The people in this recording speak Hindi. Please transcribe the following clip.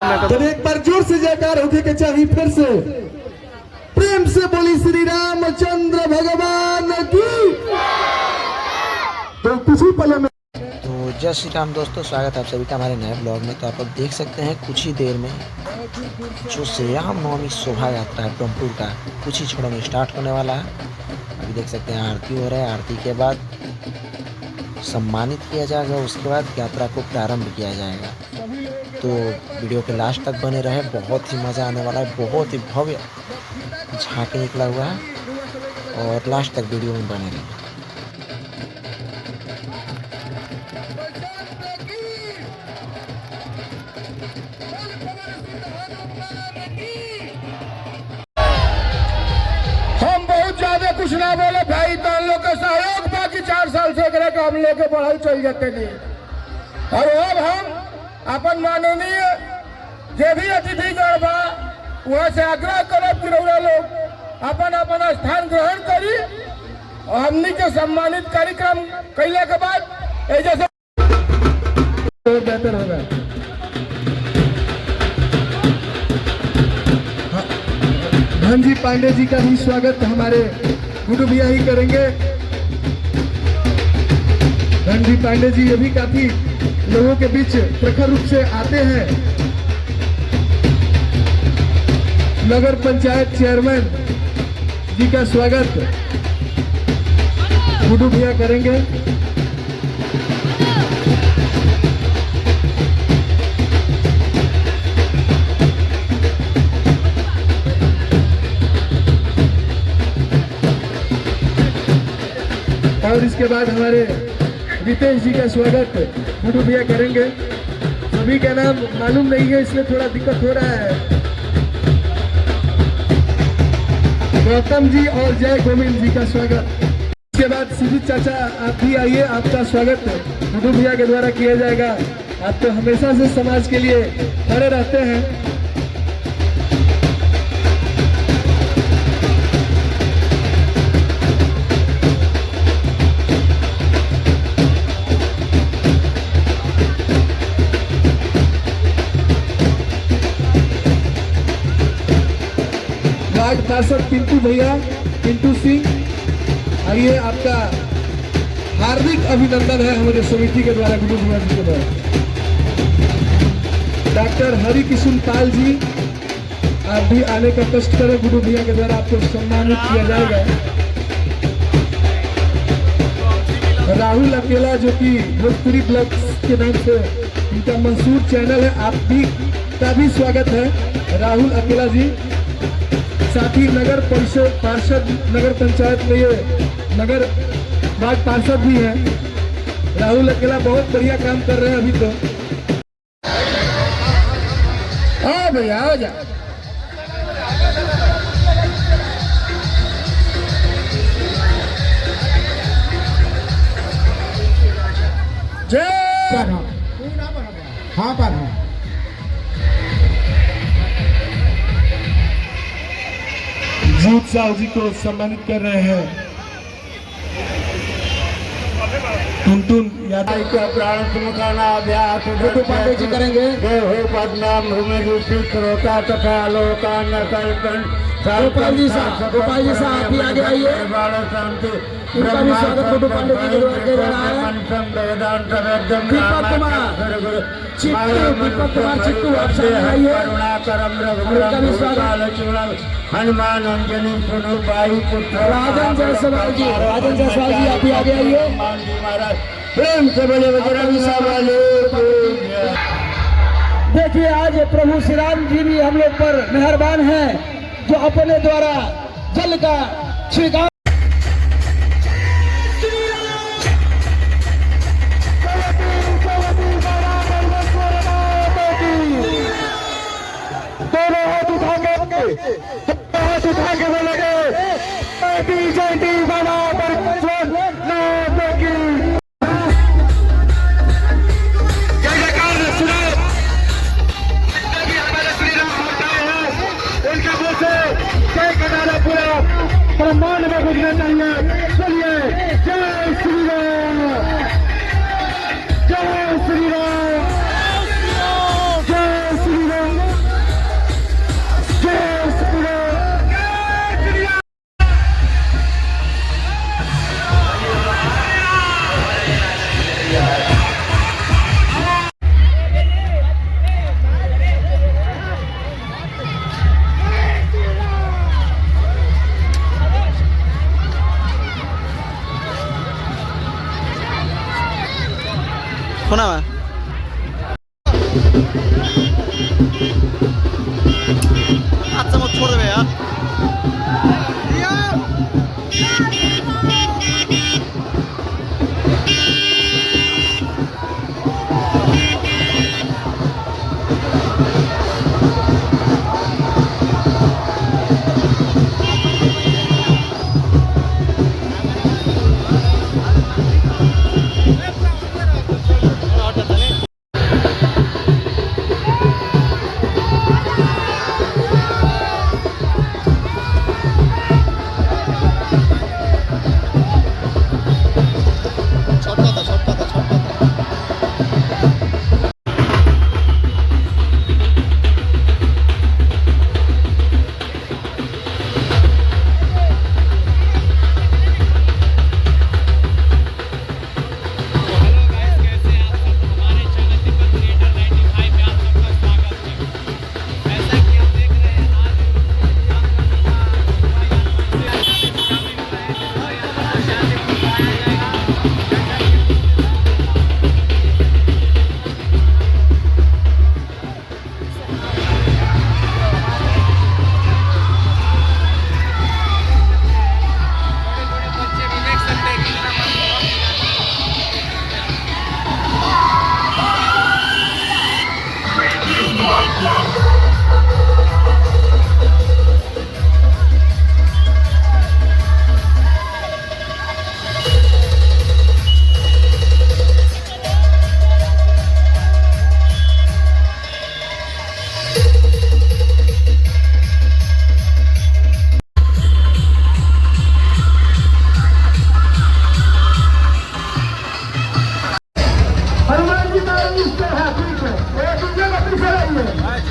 जब एक बार जोर से जयकार होके के चाहिए फिर से प्रेम से बोली श्री रामचंद्र भगवान की। तो कुछ ही पलों में तो जय श्री राम दोस्तों, स्वागत है आप सभी का हमारे नए ब्लॉग में। तो आप लोग देख सकते हैं कुछ ही देर में जो श्री राम नवमी शोभा यात्रा है ब्रह्मपुर का कुछ ही क्षणों में स्टार्ट होने वाला है। अभी देख सकते हैं आरती हो रहा है, आरती के बाद सम्मानित किया जाएगा, उसके बाद यात्रा को प्रारंभ किया जाएगा। तो वीडियो के लास्ट तक बने रहे, बहुत ही मज़ा आने वाला है। बहुत ही भव्य झांकी निकला हुआ है और लास्ट तक वीडियो में बने रहे। हम बहुत ज्यादा कुछ ना बोले भाई, तो हम लोग का सहयोग बाकी 4 साल से करे हम लोग के पढ़ाई चल जाते नहीं। और अब हम अपन माननीय जो भी अतिथि गण बा वहाँ से आग्रह करब कि रउरा लोग अपन अपन स्थान ग्रहण करी और हमनी के सम्मानित कार्यक्रम कैले के बाद जैसे बेहतर होगा। धनजी पांडे जी का भी स्वागत हमारे गुड्डू भैया ही करेंगे। धनजी पांडे जी ये भी काफी लोगों के बीच प्रखर रूप से आते हैं। नगर पंचायत चेयरमैन जी का स्वागत गुड्डू भैया करेंगे। और इसके बाद हमारे रितेश जी का स्वागत गुड्डू भैया करेंगे। सभी का नाम मालूम नहीं है इसलिए थोड़ा दिक्कत हो रहा है। गौतम जी और जय गोविंद जी का स्वागत। इसके बाद सुजीत चाचा आप भी आइए, आपका स्वागत गुड्डू भैया के द्वारा किया जाएगा। आप तो हमेशा से समाज के लिए खड़े रहते हैं। वार्ड पार्षद पिंटू भैया, पिंटू सिंह, आइए, आपका हार्दिक अभिनंदन है हमारे समिति के द्वारा, गुड्डू भैया जी के द्वारा। डॉक्टर हरि किशन पाल जी, आप भी आने का कष्ट करें, गुड्डू भैया के द्वारा आपको सम्मानित किया जाएगा। राहुल अकेला जो कि भोजपुरी ब्लॉग के नाम से इनका मशहूर चैनल है, आप भी का भी स्वागत है राहुल अकेला जी। साथ ही नगर परिषद पार्षद नगर पंचायत में ये नगर वार्ड पार्षद भी हैं राहुल अकेला, बहुत बढ़िया काम कर रहे हैं अभी तो। हाँ भैया आ जा। जय हाँ पर जीत साहु जी को सम्मानित कर रहे हैं। टुनटुन यादव का प्राण सुमुखाना अभ्यास गुड्डू पांडे जी करेंगे। देहो पद्मनाभ भूमि दूषित रोता तथा लोकान कल्पन गोपाल जी साहब भी आगे आइए। इनका भी स्वागत गुड्डू पांडे जी के द्वारा किया जा रहा है। दीपक कुमार चिट्टू आप सामने आइए, इनका भी स्वागत। हनुमान अंजनी सुनो भाई पुत्र राजन जायसवाल जी आप भी आगे आइए। महाराज प्रेम से बड़े बजरंग वाले। देखिए आज प्रभु श्री राम जी भी हम लोग पर मेहरबान हैं, जो अपने द्वारा जल का छिड़काव हाथ उठा के बोलेंगे ब्रह्मांड में फोन आवा हाथ से मत छोड़ दे यार हनुमान जी का इससे है ठीक है ये दूसरे का पीछे रहिए